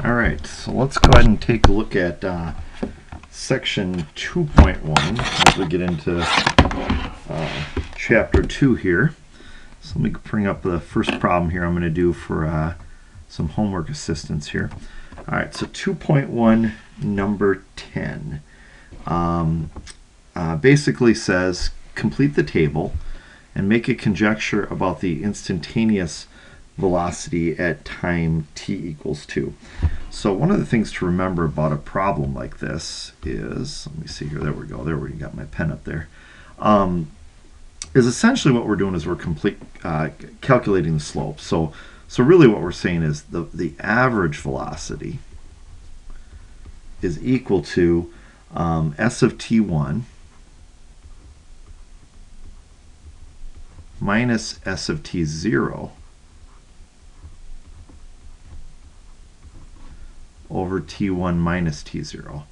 All right, so let's go ahead and take a look at section 2.1 as we get into chapter 2 here. So let me bring up the first problem here I'm going to do for some homework assistance here. All right, so 2.1 number 10 basically says complete the table and make a conjecture about the instantaneous velocity at time t equals 2. So one of the things to remember about a problem like this is, let me see here, there we go, there we got my pen up there, is essentially what we're doing is we're calculating the slope. So really what we're saying is the average velocity is equal to s of t1 minus s of t0 over t1 minus t0.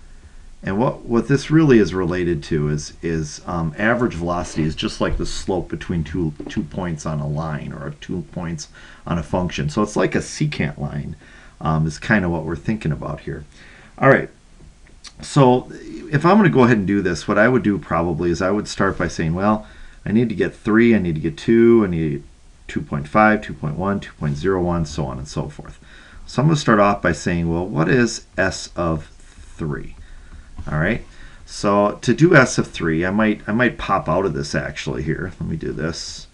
And what this really is related to is average velocity is just like the slope between two points on a line or 2 points on a function. So it's like a secant line is kind of what we're thinking about here. All right, so if I'm going to go ahead and do this, what I would do probably is I would start by saying, well, I need to get 3, I need to get 2, I need 2.5, 2.1, 2.01, so on and so forth. So I'm going to start off by saying, well, what is s of 3? All right, so to do s of 3, I might pop out of this actually here. Let me do this.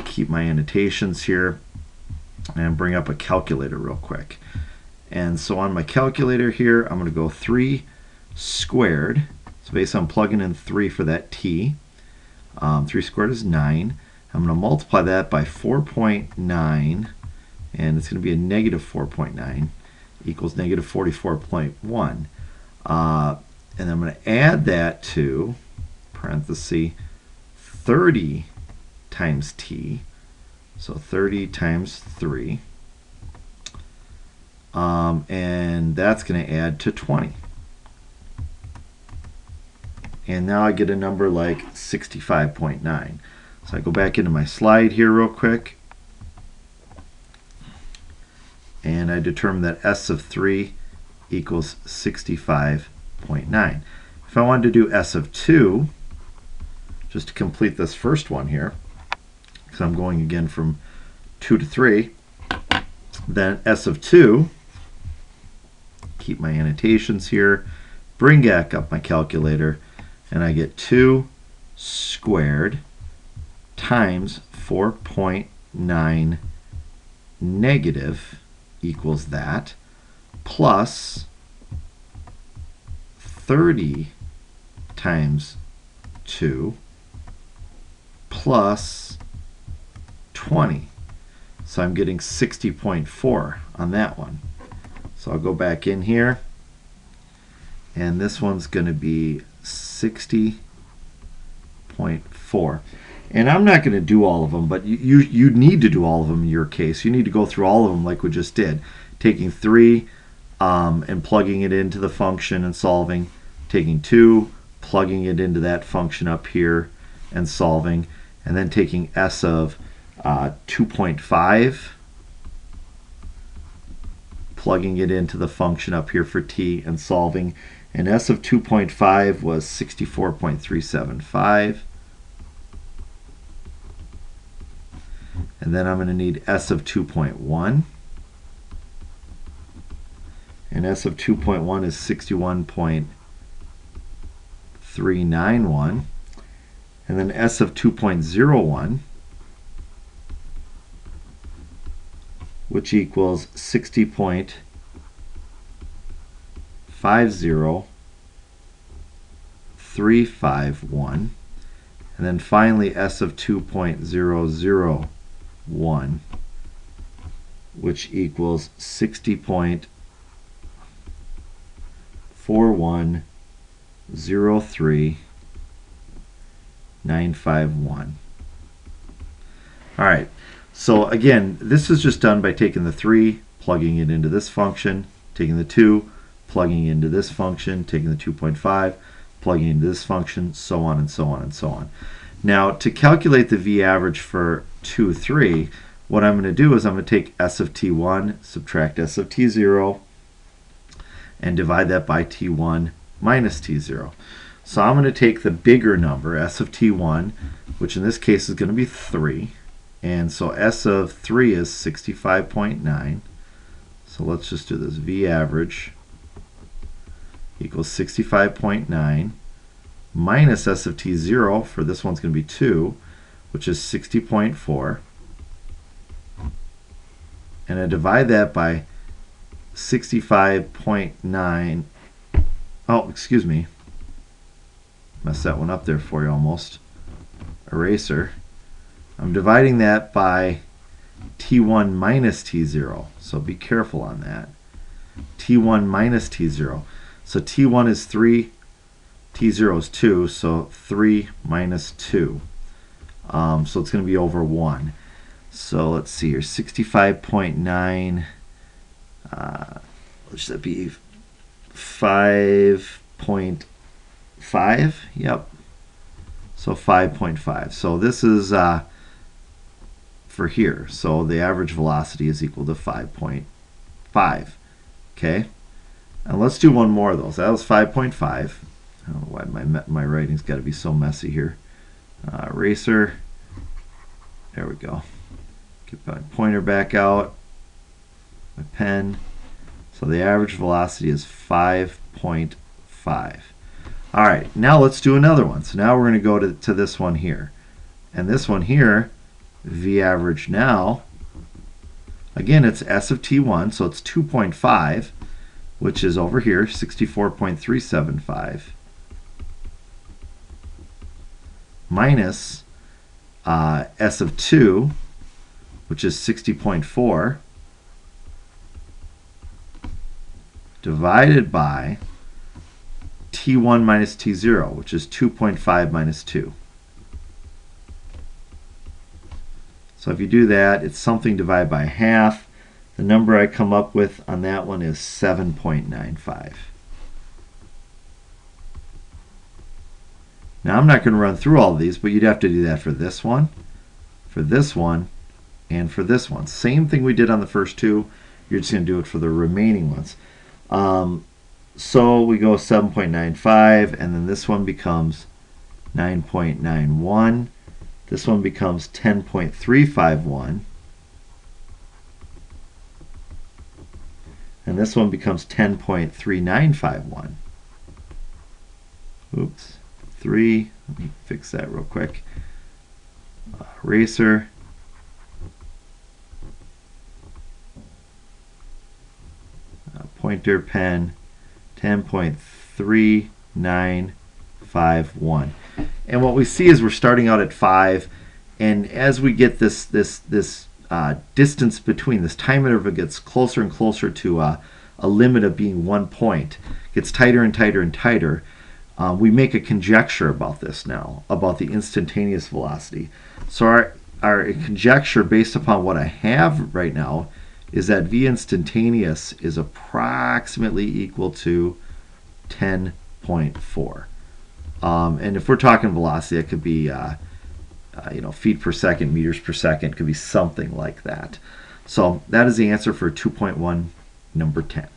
Keep my annotations here and bring up a calculator real quick. And so on my calculator here, I'm going to go 3 squared. So basically I'm plugging in 3 for that t. 3 squared is 9. I'm going to multiply that by 4.9. And it's going to be a negative 4.9 equals negative 44.1. And I'm going to add that to, parenthesis, 30 times t. So 30 times 3. And that's going to add to 20. And now I get a number like 65.9. So I go back into my slide here real quick. And I determine that s of 3 equals 65.9. If I wanted to do s of 2, just to complete this first one here, because I'm going again from 2 to 3, then s of 2, keep my annotations here, bring back up my calculator, and I get 2 squared times 4.9 negative equals that, plus 30 times 2 plus 20. So I'm getting 60.4 on that one. So I'll go back in here, and this one's going to be 60.4. And I'm not going to do all of them, but you need to do all of them in your case. You need to go through all of them like we just did. Taking 3 and plugging it into the function and solving. Taking 2, plugging it into that function up here and solving. And then taking s of 2.5, plugging it into the function up here for t and solving. And s of 2.5 was 64.375. And then I'm going to need s of 2.1. And s of 2.1 is 61.391. And then s of 2.01, which equals 60.50351. And then finally s of 2.001, which equals 60.4103,951. All right, so again, this is just done by taking the 3, plugging it into this function, taking the 2, plugging into this function, taking the 2.5, plugging into this function, so on and so on and so on. Now, to calculate the V average for 2, 3, what I'm going to do is I'm going to take S of T1, subtract S of T0, and divide that by t1 minus t0. So I'm going to take the bigger number, s of t1, which in this case is going to be 3. And so s of 3 is 65.9. So let's just do this. V average equals 65.9 minus s of t0, for this one's going to be 2, which is 60.4. And I divide that by 65.9. Oh, excuse me. Messed that one up there for you almost. Eraser. I'm dividing that by t1 minus t0. So be careful on that. t1 minus t0. So t1 is 3, t0 is 2, so 3 minus 2. So it's going to be over 1. So let's see here, 65.9, what should that be, 5.5? Yep. So 5.5. So this is for here. So the average velocity is equal to 5.5. Okay? And let's do one more of those. That was 5.5. I don't know why my writing's got to be so messy here. Eraser. There we go. Get my pointer back out. My pen. So the average velocity is 5.5. All right, now let's do another one. So now we're going to go to this one here. And this one here, V average now, again, it's S of T1, so it's 2.5, which is over here, 64.375, minus S of 2, which is 60.4, divided by T1 minus T0, which is 2.5 minus 2. So if you do that, it's something divided by half. The number I come up with on that one is 7.95. Now I'm not going to run through all of these, but you'd have to do that for this one, and for this one. Same thing we did on the first two. You're just going to do it for the remaining ones. So we go 7.95, and then this one becomes 9.91. This one becomes 10.351. And this one becomes 10.3951. Oops. 3. Let me fix that real quick. Eraser. Pointer, pen. 10.3951. And what we see is we're starting out at 5, and as we get this distance between, this time interval gets closer and closer to a limit of being 1 point, gets tighter and tighter and tighter, we make a conjecture about this now, about the instantaneous velocity. So our conjecture based upon what I have right now is that V instantaneous is approximately equal to 10.4. And if we're talking velocity, it could be feet per second, meters per second, could be something like that. So that is the answer for 2.1, number 10.